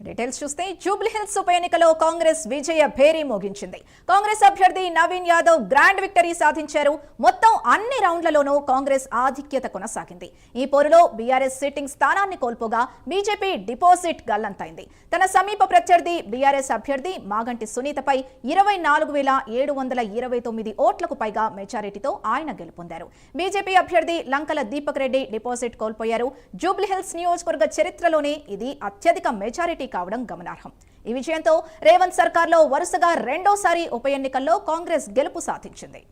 Details చూస్తే Jubilee hills ఉప ఎన్నికలో కాంగ్రెస్ విజయ భేరీ మోగించింది. కాంగ్రెస్ అభ్యర్థి నవీన్ యాదవ్ గ్రాండ్ విక్టరీ సాధించారు. మొత్తం అన్ని రౌండ్లలోనూ కాంగ్రెస్ ఆధిక్యత కొనసాగింది. ఈ పోరులో బీఆర్ఎస్ సిట్టింగ్ స్థానాన్ని కోల్పోగా బీజేపీ డిపాజిట్ గల్లంతైంది. తన సమీప ప్రత్యర్థి బీఆర్ఎస్ అభ్యర్థి మాగంటి సునీతపై 24,729 ఓట్లకు పైగా మెజారిటీతో ఆయన గెలుపొందారు. బీజేపీ అభ్యర్థి లంకల దీపక్ రెడ్డి డిపాజిట్ కోల్పోయారు. జూబ్లీ హిల్స్ నియోజకవర్గ చరిత్రలోనే ఇది అత్యధిక మెజారిటీ కావడం గమనార్హం. ఈ విజయంతో రేవంత్ సర్కార్లో వరుసగా రెండోసారి ఉప ఎన్నికల్లో కాంగ్రెస్ గెలుపు సాధించింది.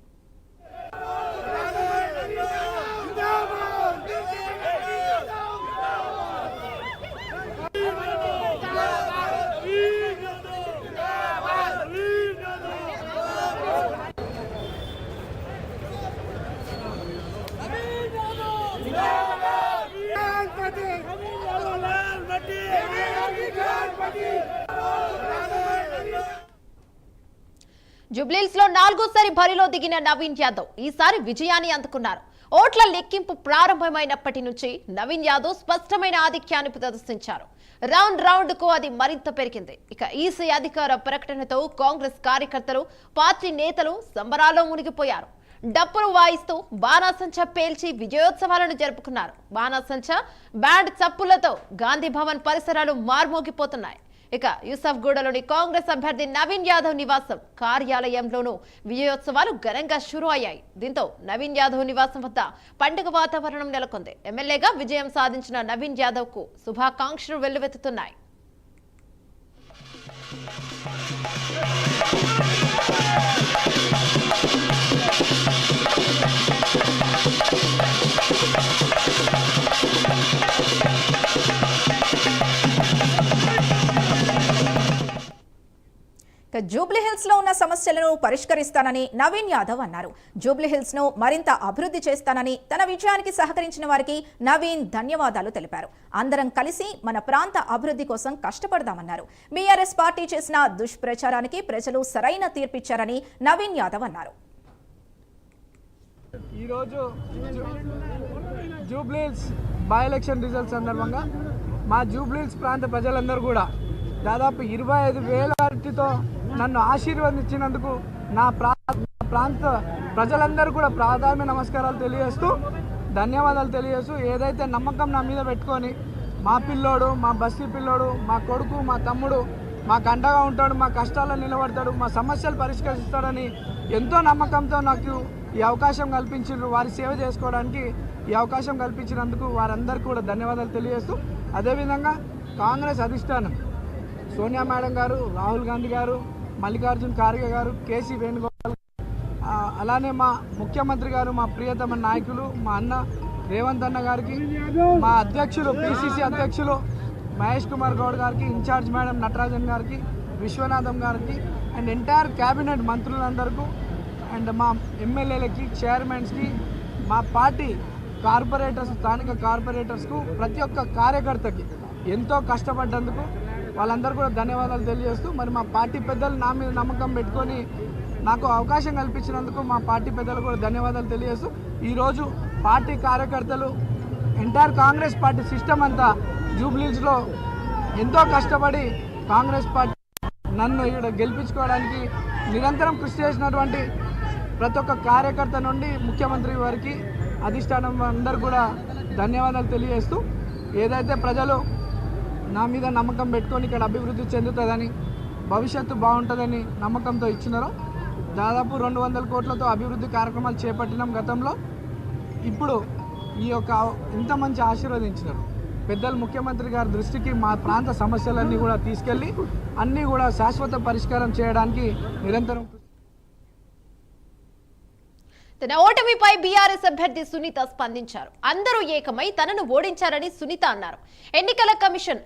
జూబ్లీహిల్స్ లో నాలుగోసారి బరిలో దిగిన నవీన్ యాదవ్ ఈసారి విజయాన్ని అందుకున్నారు. ఓట్ల లెక్కింపు ప్రారంభమైనప్పటి నుంచి నవీన్ యాదవ్ స్పష్టమైన ఆధిక్యాన్ని ప్రదర్శించారు. రౌండ్ కు అది మరింత పెరిగింది. ఇక ఈసీ అధికార ప్రకటనతో కాంగ్రెస్ కార్యకర్తలు, పార్టీ నేతలు సంబరాల్లో మునిగిపోయారు. డప్పులు వాయిస్తూ బాణాసంచా పేల్చి విజయోత్సవాలను జరుపుకున్నారు. బాణాసంచా బ్యాండ్ చప్పులతో గాంధీ భవన్ పరిసరాలు మార్మోగిపోతున్నాయి. ఇక యూసఫ్గూడలోని కాంగ్రెస్ అభ్యర్థి నవీన్ యాదవ్ నివాసం కార్యాలయంలోనూ విజయోత్సవాలు ఘనంగా షురూ అయ్యాయి. దీంతో నవీన్ యాదవ్ నివాసం వద్ద పండుగ వాతావరణం నెలకొంది. ఎమ్మెల్యేగా విజయం సాధించిన నవీన్ యాదవ్ కు శుభాకాంక్షలు వెల్లువెత్తుతున్నాయి. జూబ్లీ హిల్స్ లో ఉన్న సమస్యలను పరిష్కరిస్తానని నవీన్ యాదవ్ అన్నారు. జూబ్లీ హిల్స్ ను మరింత అభివృద్ధి చేస్తానని, తన విజయానికి సహకరించిన వారికి నవీన్ ధన్యవాదాలు తెలిపారు. అందరం కలిసి మన ప్రాంత అభివృద్ధి కోసం కష్టపడదామన్నారు. బీఆర్ఎస్ పార్టీ చేసిన దుష్ప్రచారానికి ప్రజలు సరైన తీర్పిచ్చారని నవీన్ యాదవ్ అన్నారు. ఈరోజు Jubilee hills by election results సందర్భంగా మా జూబ్లీ హిల్స్ ప్రాంత ప్రజలందరూ కూడా దాదాపు 25,000 వాటితో నన్ను ఆశీర్వదించినందుకు నా ప్రాంత ప్రజలందరూ కూడా ప్రాధాన్య నమస్కారాలు తెలియజేస్తూ, ధన్యవాదాలు తెలియజేస్తూ, ఏదైతే నమ్మకం నా మీద పెట్టుకొని మా పిల్లోడు, మా బస్తీ పిల్లోడు, మా కొడుకు, మా తమ్ముడు మాకు అండగా ఉంటాడు, మా కష్టాల్లో నిలబడతాడు, మా సమస్యలు పరిష్కరిస్తాడని ఎంతో నమ్మకంతో నాకు ఈ అవకాశం కల్పించారు. వారి సేవ చేసుకోవడానికి ఈ అవకాశం కల్పించినందుకు వారందరికీ కూడా ధన్యవాదాలు తెలియజేస్తూ, అదేవిధంగా కాంగ్రెస్ అధిష్టానం సోనియా మేడం గారు, రాహుల్ గాంధీ గారు, మల్లికార్జున్ ఖార్గే గారు, కేసీ వేణుగోపాల్, అలానే మా ముఖ్యమంత్రి గారు, మా ప్రియతమ నాయకులు, మా అన్న రేవంత్ అన్న గారికి, మా అధ్యక్షులు పిసిసి అధ్యక్షులు మహేష్ కుమార్ గౌడ్ గారికి, ఇన్ఛార్జ్ మేడం నటరాజన్ గారికి, విశ్వనాథం గారికి అండ్ ఎంటైర్ క్యాబినెట్ మంత్రులందరికీ అండ్ మా ఎమ్మెల్యేలకి, చైర్మన్స్కి, మా పార్టీ కార్పొరేటర్స్, స్థానిక కార్పొరేటర్స్కు, ప్రతి ఒక్క కార్యకర్తకి ఎంతో కష్టపడ్డందుకు వాళ్ళందరూ కూడా ధన్యవాదాలు తెలియజేస్తూ, మరి మా పార్టీ పెద్దలు నా మీద నమ్మకం పెట్టుకొని నాకు అవకాశం కల్పించినందుకు మా పార్టీ పెద్దలు కూడా ధన్యవాదాలు తెలియజేస్తూ, ఈరోజు పార్టీ కార్యకర్తలు, ఎంటైర్ కాంగ్రెస్ పార్టీ సిస్టమ్ అంతా జూబ్లీహిల్స్లో ఎంతో కష్టపడి కాంగ్రెస్ పార్టీ నన్ను ఇక్కడ గెలిపించుకోవడానికి నిరంతరం కృషి చేసినటువంటి ప్రతి ఒక్క కార్యకర్త నుండి ముఖ్యమంత్రి వారికి, అధిష్టానం అందరూ కూడా ధన్యవాదాలు తెలియజేస్తూ, ఏదైతే ప్రజలు నా మీద నమ్మకం పెట్టుకొని ఇక్కడ అభివృద్ధి చెందుతుందని, భవిష్యత్తు బాగుంటుందని నమ్మకంతో ఇచ్చినారో, దాదాపు 200 కోట్లతో అభివృద్ధి కార్యక్రమాలు చేపట్టినాం గతంలో. ఇప్పుడు ఈ యొక్క ఇంత మంచి ఆశీర్వదించినారు పెద్దలు ముఖ్యమంత్రి గారి దృష్టికి మా ప్రాంత సమస్యలన్నీ కూడా తీసుకెళ్ళి అన్నీ కూడా శాశ్వత పరిష్కారం చేయడానికి నిరంతరం. తన ఓటమిపై బీఆర్ఎస్ అభ్యర్థి సునీత స్పందించారు. అందరూ ఏకమై తనను ఓడించారని సునీత అన్నారు. ఎన్నికల కమిషన్